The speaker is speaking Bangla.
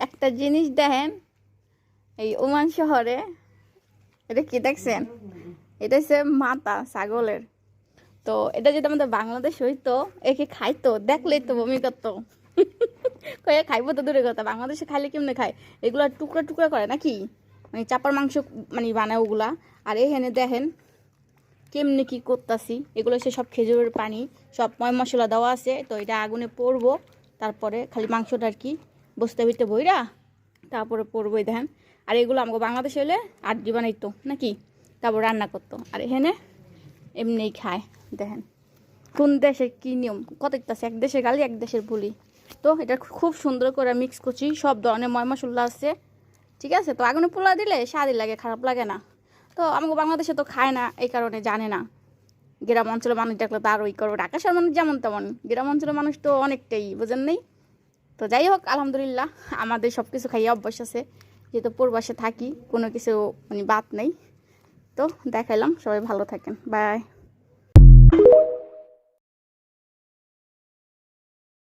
একটা জিনিস দেখেন, এই ওমান শহরে এটা কি দেখছেন, এটা হচ্ছে মাথা ছাগলের। তো এটা যদি আমাদের বাংলাদেশ হইতো, একে খাইতো, দেখলেই তো বমি করতো। কয়ে খাইবো তো দূরের কথা, বাংলাদেশে খাইলে কেমনে খায়, এগুলো টুকরা টুকরা করে নাকি, মানে চাপার মাংস মানে বানায় ওগুলা। আর এখানে দেখেন কেমনে কি করতাছি, এগুলো হচ্ছে সব খেজুরের পানি, সব ময় মশলা দেওয়া আছে। তো এটা আগুনে পড়বো, তারপরে খালি মাংসটা আর কি বস্তা ভিতরে বইরা তারপরে পড়বোই দেখেন। আর এগুলো আমাকে বাংলাদেশে হলে আড্ডি বানাইতো নাকি, তারপর রান্না করতো। আর এখানে এমনিই খায় দেখেন। কোন দেশের কী নিয়ম কত আছে, এক দেশের গালি এক দেশের বুলি। তো এটা খুব সুন্দর করে মিক্স করছি, সব ধরনের ময় মশলা আছে, ঠিক আছে। তো আগুনে পোলা দিলে স্বাদই লাগে, খারাপ লাগে না। তো আমাকে বাংলাদেশে তো খায় না, এই কারণে জানে না। গ্রাম অঞ্চলের মানুষ দেখলে তো আরও ই করবে, ঢাকা শহরের মানুষ যেমন তেমন, গ্রাম অঞ্চলের মানুষ তো অনেকটাই, বোঝেন নেই। তো যাই হোক, আলহামদুলিল্লাহ আমাদের সব কিছু খাইয়ে অভ্যাস আছে, যেহেতু পূর্বাসে থাকি, কোনো কিছু মানে বাদ নেই। তো দেখাইলাম, সবাই ভালো থাকেন, বাই।